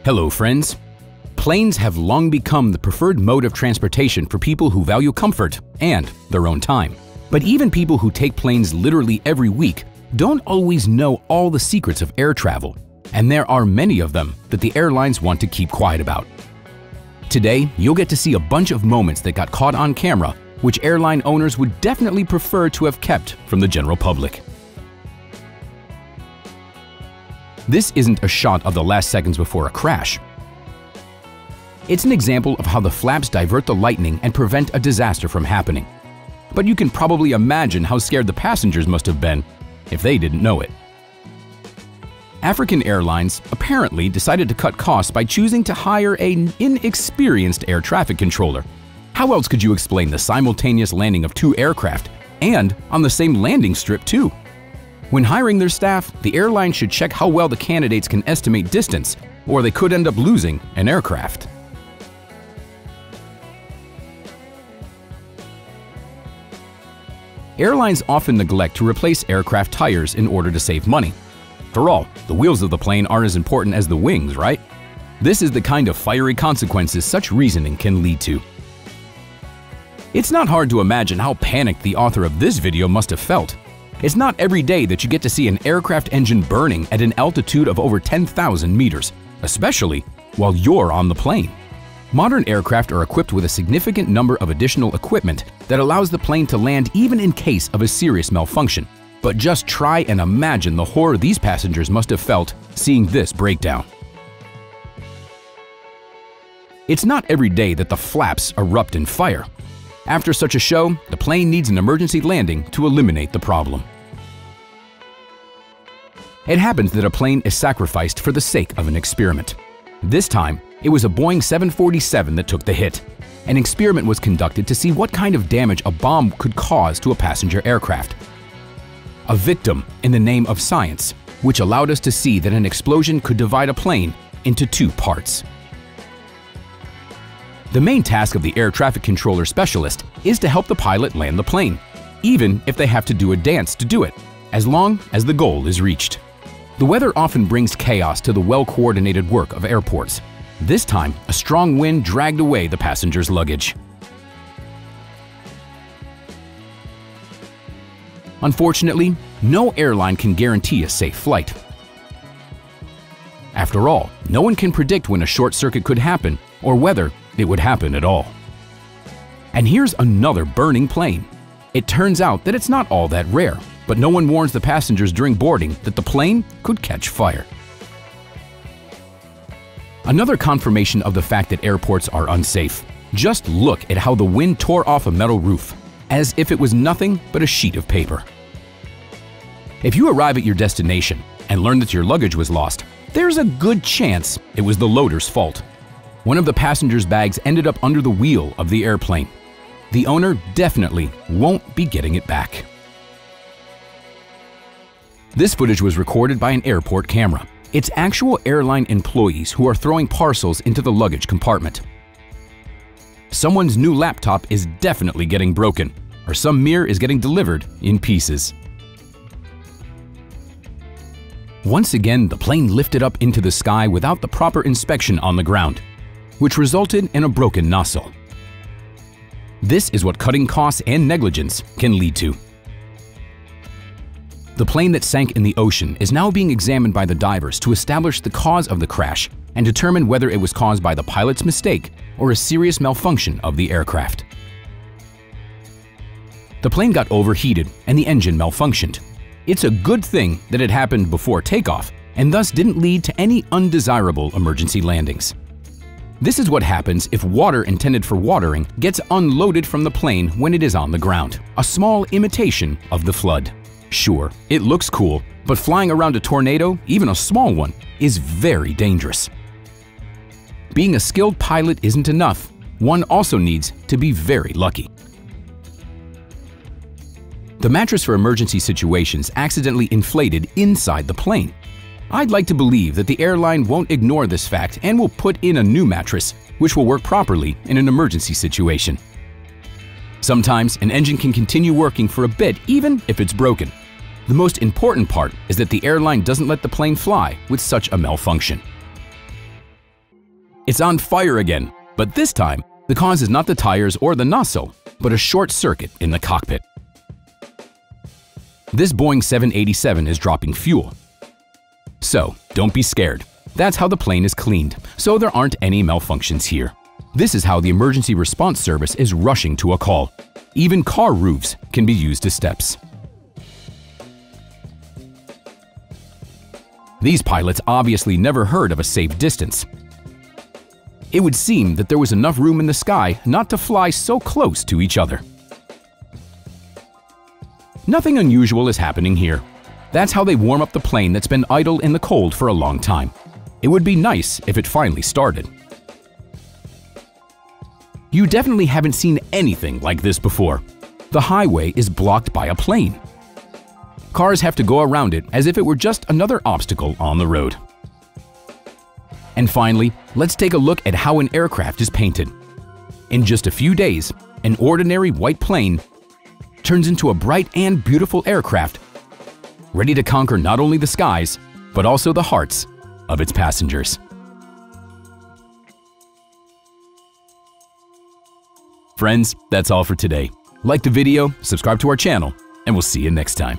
Hello, friends. Planes have long become the preferred mode of transportation for people who value comfort and their own time. But even people who take planes literally every week don't always know all the secrets of air travel, and there are many of them that the airlines want to keep quiet about. Today, you'll get to see a bunch of moments that got caught on camera, which airline owners would definitely prefer to have kept from the general public. This isn't a shot of the last seconds before a crash. It's an example of how the flaps divert the lightning and prevent a disaster from happening. But you can probably imagine how scared the passengers must have been if they didn't know it. African Airlines apparently decided to cut costs by choosing to hire an inexperienced air traffic controller. How else could you explain the simultaneous landing of two aircraft, and on the same landing strip too? When hiring their staff, the airline should check how well the candidates can estimate distance, or they could end up losing an aircraft. Airlines often neglect to replace aircraft tires in order to save money. After all, the wheels of the plane aren't as important as the wings, right? This is the kind of fiery consequences such reasoning can lead to. It's not hard to imagine how panicked the author of this video must have felt. It's not every day that you get to see an aircraft engine burning at an altitude of over 10,000 meters, especially while you're on the plane. Modern aircraft are equipped with a significant number of additional equipment that allows the plane to land even in case of a serious malfunction. But just try and imagine the horror these passengers must have felt seeing this breakdown. It's not every day that the flaps erupt in fire. After such a show, the plane needs an emergency landing to eliminate the problem. It happens that a plane is sacrificed for the sake of an experiment. This time, it was a Boeing 747 that took the hit. An experiment was conducted to see what kind of damage a bomb could cause to a passenger aircraft. A victim in the name of science, which allowed us to see that an explosion could divide a plane into two parts. The main task of the air traffic controller specialist is to help the pilot land the plane, even if they have to do a dance to do it, as long as the goal is reached. The weather often brings chaos to the well-coordinated work of airports. This time, a strong wind dragged away the passengers' luggage. Unfortunately, no airline can guarantee a safe flight. After all, no one can predict when a short circuit could happen or whether it would happen at all. And here's another burning plane. It turns out that it's not all that rare, but no one warns the passengers during boarding that the plane could catch fire. Another confirmation of the fact that airports are unsafe. Just look at how the wind tore off a metal roof, as if it was nothing but a sheet of paper. If you arrive at your destination and learn that your luggage was lost, there's a good chance it was the loader's fault. One of the passengers' bags ended up under the wheel of the airplane. The owner definitely won't be getting it back. This footage was recorded by an airport camera. It's actual airline employees who are throwing parcels into the luggage compartment. Someone's new laptop is definitely getting broken, or some mirror is getting delivered in pieces. Once again, the plane lifted up into the sky without the proper inspection on the ground, which resulted in a broken nozzle. This is what cutting costs and negligence can lead to. The plane that sank in the ocean is now being examined by the divers to establish the cause of the crash and determine whether it was caused by the pilot's mistake or a serious malfunction of the aircraft. The plane got overheated and the engine malfunctioned. It's a good thing that it happened before takeoff and thus didn't lead to any undesirable emergency landings. This is what happens if water intended for watering gets unloaded from the plane when it is on the ground, a small imitation of the flood. Sure, it looks cool, but flying around a tornado, even a small one, is very dangerous. Being a skilled pilot isn't enough. One also needs to be very lucky. The mattress for emergency situations accidentally inflated inside the plane. I'd like to believe that the airline won't ignore this fact and will put in a new mattress, which will work properly in an emergency situation. Sometimes an engine can continue working for a bit even if it's broken. The most important part is that the airline doesn't let the plane fly with such a malfunction. It's on fire again, but this time, the cause is not the tires or the nozzle, but a short circuit in the cockpit. This Boeing 787 is dropping fuel. So, don't be scared. That's how the plane is cleaned, so there aren't any malfunctions here. This is how the emergency response service is rushing to a call. Even car roofs can be used as steps. These pilots obviously never heard of a safe distance. It would seem that there was enough room in the sky not to fly so close to each other. Nothing unusual is happening here. That's how they warm up the plane that's been idle in the cold for a long time. It would be nice if it finally started. You definitely haven't seen anything like this before. The highway is blocked by a plane. Cars have to go around it as if it were just another obstacle on the road. And finally, let's take a look at how an aircraft is painted. In just a few days, an ordinary white plane turns into a bright and beautiful aircraft, ready to conquer not only the skies, but also the hearts of its passengers. Friends, that's all for today. Like the video, subscribe to our channel, and we'll see you next time.